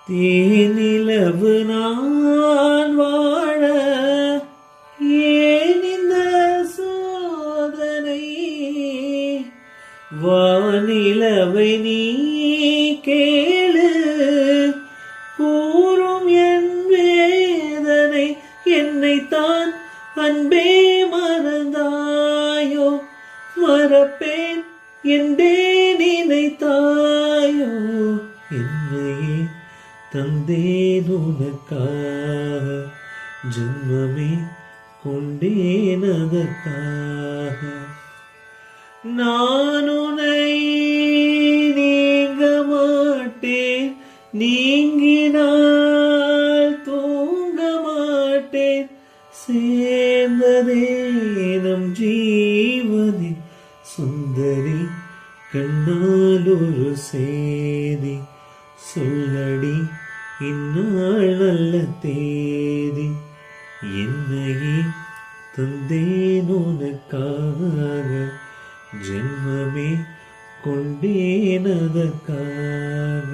தேனிலவு நான் வாழ ஏன் இந்த சோதனை? வானிலவை நீ கேளு, கூறும் என் வேதனை. என்னைத்தான் அன்பே மறந்தாயோ, மறப்பேன் என்றே நினைத்தாயோ. என்னையே தந்தேன் உனக்காக, ஜென்மமே கொண்டேன் அதற்காக. நான் உன்னை நீங்க மாட்டேன், நீங்கினால் தூங்க மாட்டேன். சேர்ந்ததே நம் ஜீவனே சுந்தரி, கண்ணால் ஒரு சேதி சொல்லடி, இந்நாள் நல்ல தேதி. என்னையே தந்தேன் உனக்காக, ஜென்மமே கொண்டேன் அதற்காக.